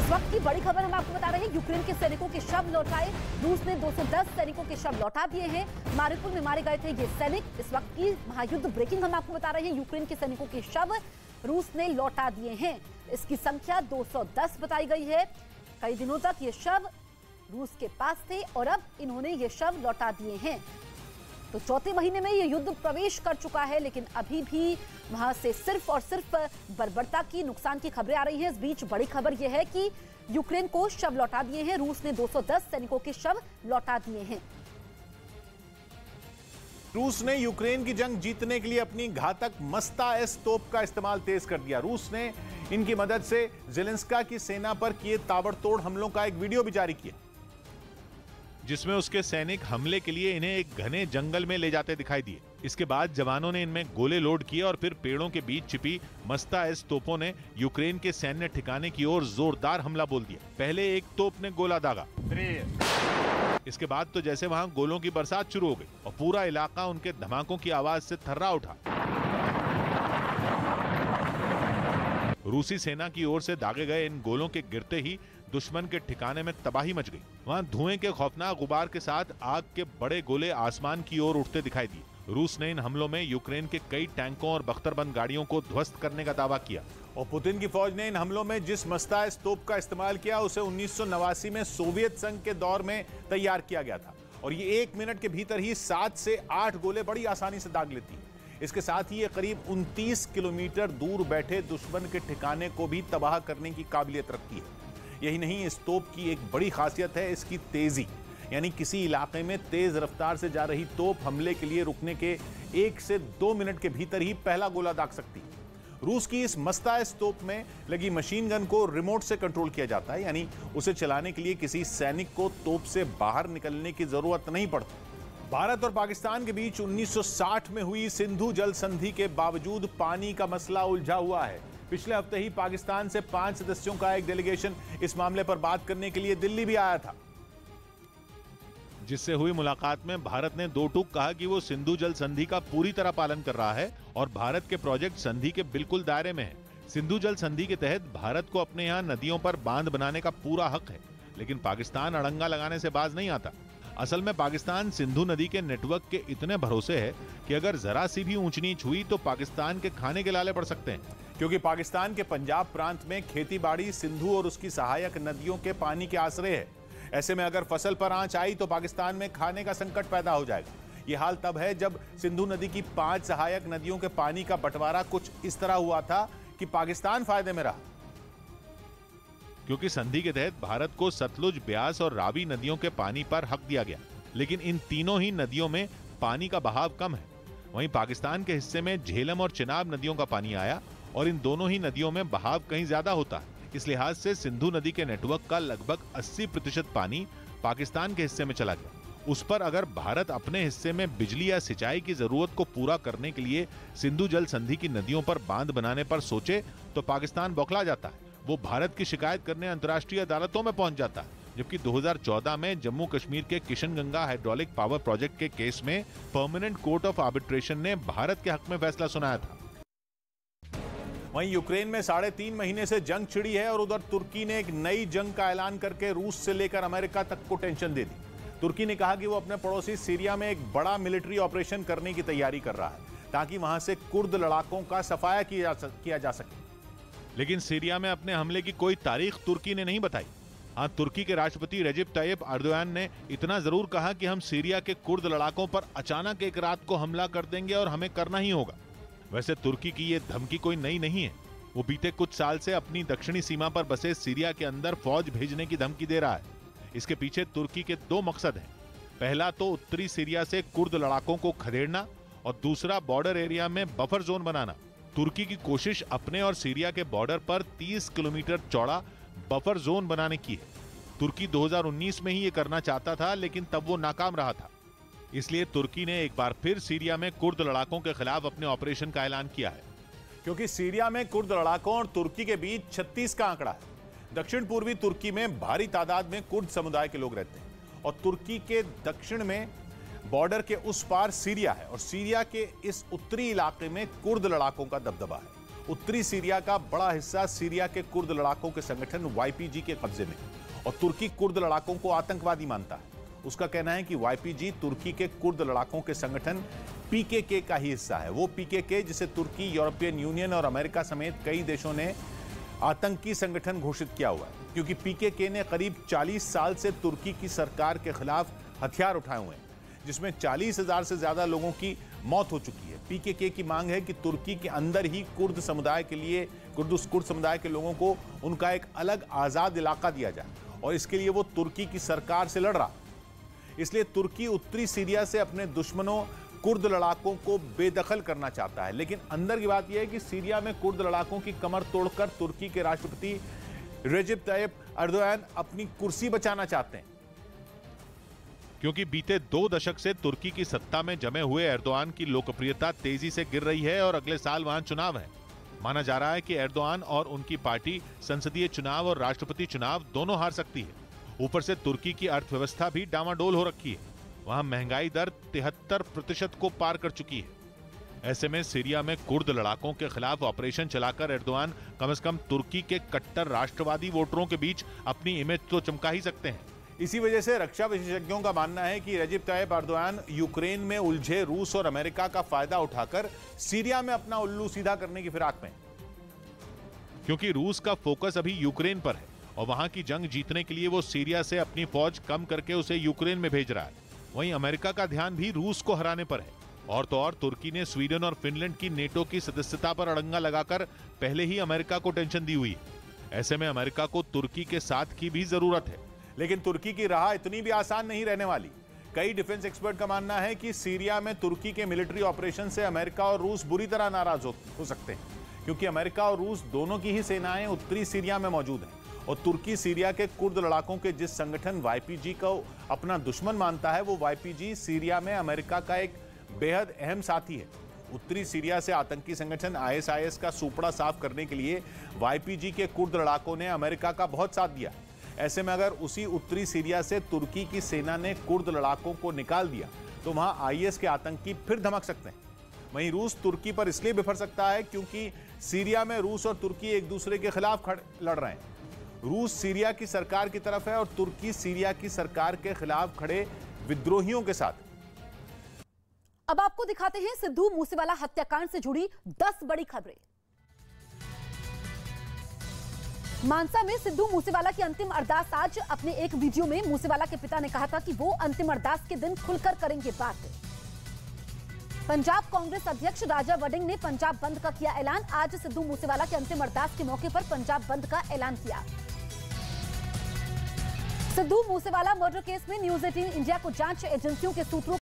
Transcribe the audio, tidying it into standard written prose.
वक्त की बड़ी खबर हम आपको बता रहे हैं। यूक्रेन के सैनिकों के शव लौटाए। रूस ने 210 सैनिकों के शव लौटा दिए हैं। मारिउपोल में मारे गए थे ये सैनिक। इस वक्त की महायुद्ध ब्रेकिंग हम आपको बता रहे हैं। यूक्रेन के सैनिकों के शव रूस ने लौटा दिए हैं। इसकी संख्या 210 बताई गई है। कई दिनों तक ये शव रूस के पास थे और अब इन्होंने ये शव लौटा दिए हैं। तो चौथे महीने में ये युद्ध प्रवेश कर चुका है, लेकिन अभी भी वहां से सिर्फ और सिर्फ बर्बरता की, नुकसान की खबरें आ रही हैं। इस बीच बड़ी खबर यह है कि यूक्रेन को शव लौटा दिए हैं। रूस ने 210 सैनिकों के शव लौटा दिए हैं। रूस ने यूक्रेन की जंग जीतने के लिए अपनी घातक मस्ता एस तोप का इस्तेमाल तेज कर दिया। रूस ने इनकी मदद से ज़ेलेंस्की की सेना पर किए ताबड़तोड़ हमलों का एक वीडियो भी जारी किया, जिसमें उसके सैनिक हमले के लिए इन्हें एक घने जंगल में ले जाते दिखाई दिए। इसके बाद जवानों ने इनमें गोले लोड किए और फिर पेड़ों के बीच छिपी मस्ता एस तोपों ने यूक्रेन के सैन्य ठिकाने की ओर जोरदार हमला बोल दिया। पहले एक तोप ने गोला दागा, इसके बाद तो जैसे वहां गोलों की बरसात शुरू हो गई और पूरा इलाका उनके धमाकों की आवाज से थर्रा उठा। रूसी सेना की ओर से दागे गए इन गोलों के गिरते ही दुश्मन के ठिकाने में तबाही मच गई। वहां धुएं के खौफनाक गुबार के साथ आग के बड़े गोले आसमान की ओर उठते दिखाई दिए। रूस ने इन हमलों में यूक्रेन के कई टैंकों और बख्तरबंद गाड़ियों को ध्वस्त करने का दावा किया। और पुतिन की फौज ने इन हमलों में जिस मस्ता एस तोप का इस्तेमाल किया उसे 1989 में सोवियत संघ के दौर में तैयार किया गया था और ये 1 मिनट के भीतर ही 7 से 8 गोले बड़ी आसानी से दाग लेती है। इसके साथ ही ये करीब 29 किलोमीटर दूर बैठे दुश्मन के ठिकाने को भी तबाह करने की काबिलियत रखती है। यही नहीं, इस तोप की एक बड़ी खासियत है इसकी तेजी, यानी किसी इलाके में तेज रफ्तार से जा रही तोप हमले के लिए रुकने के 1 से 2 मिनट के भीतर ही पहला गोला दाग सकती है। रूस की इस मस्ता एस तोप में लगी मशीन गन को रिमोट से कंट्रोल किया जाता है, यानी उसे चलाने के लिए किसी सैनिक को तोप से बाहर निकलने की जरूरत नहीं पड़ती। भारत और पाकिस्तान के बीच 1960 में हुई सिंधु जल संधि के बावजूद पानी का मसला उलझा हुआ है। पिछले हफ्ते ही पाकिस्तान से 5 सदस्यों का एक डेलीगेशन इस मामले पर बात करने के लिए दिल्ली भी आया था, जिससे हुई मुलाकात में भारत ने दो टूक कहा कि वो सिंधु जल संधि का पूरी तरह पालन कर रहा है और भारत के प्रोजेक्ट संधि के बिल्कुल दायरे में है। सिंधु जल संधि के तहत भारत को अपने यहाँ नदियों पर बांध बनाने का पूरा हक है, लेकिन पाकिस्तान अड़ंगा लगाने से बाज नहीं आता। असल में पाकिस्तान सिंधु नदी के नेटवर्क के इतने भरोसे है कि अगर जरा सी भी ऊंच नीच हुई तो पाकिस्तान के खाने के लाले पड़ सकते हैं, क्योंकि पाकिस्तान के पंजाब प्रांत में खेतीबाड़ी सिंधु और उसकी सहायक नदियों के पानी के आश्रय है। ऐसे में अगर फसल पर आंच आई तो पाकिस्तान में खाने का संकट पैदा हो जाएगा। ये हाल तब है जब सिंधु नदी की 5 सहायक नदियों के पानी का बंटवारा कुछ इस तरह हुआ था कि पाकिस्तान फायदे में रहा, क्योंकि संधि के तहत भारत को सतलुज, ब्यास और रावी नदियों के पानी पर हक दिया गया, लेकिन इन तीनों ही नदियों में पानी का बहाव कम है। वहीं पाकिस्तान के हिस्से में झेलम और चिनाब नदियों का पानी आया और इन दोनों ही नदियों में बहाव कहीं ज्यादा होता है। इस लिहाज से सिंधु नदी के नेटवर्क का लगभग 80% पानी पाकिस्तान के हिस्से में चला गया। उस पर अगर भारत अपने हिस्से में बिजली या सिंचाई की जरूरत को पूरा करने के लिए सिंधु जल संधि की नदियों पर बांध बनाने पर सोचे तो पाकिस्तान बौखला जाता है। वो भारत की शिकायत करने अंतर्राष्ट्रीय अदालतों में पहुंच जाता है, जबकि 2014 में जम्मू कश्मीर के किशनगंगा हाइड्रोलिक पावर प्रोजेक्ट के केस में परमानेंट कोर्ट ऑफ आर्बिट्रेशन ने भारत के हक में फैसला सुनाया था। वहीं यूक्रेन में 3.5 महीने से जंग छिड़ी है और उधर तुर्की ने एक नई जंग का ऐलान करके रूस से लेकर अमेरिका तक को टेंशन दे दी। तुर्की ने कहा कि वो अपने पड़ोसी सीरिया में एक बड़ा मिलिट्री ऑपरेशन करने की तैयारी कर रहा है ताकि वहां से कुर्द लड़ाकों का सफाया किया जा सके, लेकिन सीरिया में अपने हमले की कोई तारीख तुर्की ने नहीं बताई। हाँ, तुर्की के राष्ट्रपति रजब तैयब अर्दोयान ने इतना जरूर कहा कि हम सीरिया के कुर्द लड़ाकों पर अचानक एक रात को हमला कर देंगे और हमें करना ही होगा। वैसे तुर्की की ये धमकी कोई नई नहीं है। वो बीते कुछ साल से अपनी दक्षिणी सीमा पर बसे सीरिया के अंदर फौज भेजने की धमकी दे रहा है। इसके पीछे तुर्की के 2 मकसद हैं। पहला तो उत्तरी सीरिया से कुर्द लड़ाकों को खदेड़ना और दूसरा बॉर्डर एरिया में बफर जोन बनाना। तुर्की की कोशिश अपने और सीरिया के बॉर्डर पर 30 किलोमीटर चौड़ा बफर जोन बनाने की है। तुर्की 2019 में ही ये करना चाहता था, लेकिन तब वो नाकाम रहा था। इसलिए तुर्की ने एक बार फिर सीरिया में कुर्द लड़ाकों के खिलाफ अपने ऑपरेशन का ऐलान किया है, क्योंकि सीरिया में कुर्द लड़ाकों और तुर्की के बीच 36 का आंकड़ा है। दक्षिण पूर्वी तुर्की में भारी तादाद में कुर्द समुदाय के लोग रहते हैं और तुर्की के दक्षिण में बॉर्डर के उस पार सीरिया है और सीरिया के इस उत्तरी इलाके में कुर्द लड़ाकों का दबदबा है। उत्तरी सीरिया का बड़ा हिस्सा सीरिया के कुर्द लड़ाकों के संगठन वाईपीजी के कब्जे में और तुर्की कुर्द लड़ाकों को आतंकवादी मानता है। उसका कहना है कि वाईपीजी तुर्की के कुर्द लड़ाकों के संगठन पीकेके का ही हिस्सा है। वो पीकेके जिसे तुर्की, यूरोपियन यूनियन और अमेरिका समेत कई देशों ने आतंकी संगठन घोषित किया हुआ है, क्योंकि पीकेके ने करीब 40 साल से तुर्की की सरकार के खिलाफ हथियार उठाए हुए हैं, जिसमें 40,000 से ज्यादा लोगों की मौत हो चुकी है। पीकेके की मांग है कि तुर्की के अंदर ही कुर्द समुदाय के लिए कुर्द समुदाय के लोगों को उनका एक अलग आजाद इलाका दिया जाए और इसके लिए वो तुर्की की सरकार से लड़ रहा। इसलिए तुर्की उत्तरी सीरिया से अपने दुश्मनों कुर्द लड़ाकों को बेदखल करना चाहता है। लेकिन अंदर की बात यह है कि सीरिया में कुर्द लड़ाकों की कमर तोड़कर तुर्की के राष्ट्रपति रेजिप तायिप एर्दोगान अपनी कुर्सी बचाना चाहते हैं, क्योंकि बीते 2 दशक से तुर्की की सत्ता में जमे हुए एर्दोगान की लोकप्रियता तेजी से गिर रही है और अगले साल वहां चुनाव है। माना जा रहा है कि एर्दोगान और उनकी पार्टी संसदीय चुनाव और राष्ट्रपति चुनाव दोनों हार सकती है। ऊपर से तुर्की की अर्थव्यवस्था भी डामाडोल हो रखी है। वहां महंगाई दर 73% को पार कर चुकी है। ऐसे में सीरिया में कुर्द लड़ाकों के खिलाफ ऑपरेशन चलाकर एर्दोगान कम से कम तुर्की के कट्टर राष्ट्रवादी वोटरों के बीच अपनी इमेज तो चमका ही सकते हैं। इसी वजह से रक्षा विशेषज्ञों का मानना है कि रेजिप तायिप एर्दोगान यूक्रेन में उलझे रूस और अमेरिका का फायदा उठाकर सीरिया में अपना उल्लू सीधा करने की फिराक में, क्योंकि रूस का फोकस अभी यूक्रेन पर है और वहां की जंग जीतने के लिए वो सीरिया से अपनी फौज कम करके उसे यूक्रेन में भेज रहा है। वहीं अमेरिका का ध्यान भी रूस को हराने पर है। और तो और तुर्की ने स्वीडन और फिनलैंड की नेटो की सदस्यता पर अड़ंगा लगाकर पहले ही अमेरिका को टेंशन दी हुई है। ऐसे में अमेरिका को तुर्की के साथ की भी जरूरत है। लेकिन तुर्की की राह इतनी भी आसान नहीं रहने वाली। कई डिफेंस एक्सपर्ट का मानना है कि सीरिया में तुर्की के मिलिट्री ऑपरेशन से अमेरिका और रूस बुरी तरह नाराज हो सकते हैं, क्योंकि अमेरिका और रूस दोनों की ही सेनाएं उत्तरी सीरिया में मौजूद हैं और तुर्की सीरिया के कुर्द लड़ाकों के जिस संगठन वाईपीजी को अपना दुश्मन मानता है, वो वाईपीजी सीरिया में अमेरिका का एक बेहद अहम साथी है। उत्तरी सीरिया से आतंकी संगठन आईएसआईएस का सूपड़ा साफ करने के लिए वाईपीजी के कुर्द लड़ाकों ने अमेरिका का बहुत साथ दिया। ऐसे में अगर उसी उत्तरी सीरिया से तुर्की की सेना ने कुर्द लड़ाकों को निकाल दिया तो वहां आईएस के आतंकी फिर धमक सकते हैं। वहीं रूस तुर्की पर इसलिए बिफर सकता है क्योंकि सीरिया में रूस और तुर्की एक दूसरे के खिलाफ लड़ रहे हैं। रूस सीरिया की सरकार की तरफ है और तुर्की सीरिया की सरकार के खिलाफ खड़े विद्रोहियों के साथ। अब आपको दिखाते हैं सिद्धू मूसेवाला हत्याकांड से जुड़ी 10 बड़ी खबरें। मानसा में सिद्धू मूसेवाला की अंतिम अरदास आज। अपने एक वीडियो में मूसेवाला के पिता ने कहा था कि वो अंतिम अरदास के दिन खुलकर करेंगे बात। पंजाब कांग्रेस अध्यक्ष राजा वड़िंग ने पंजाब बंद का किया ऐलान। आज सिद्धू मूसेवाला के अंतिम अरदास के मौके पर पंजाब बंद का ऐलान किया। सिद्धू मूसेवाला मर्डर केस में न्यूज 18 इंडिया को जांच एजेंसियों के सूत्रों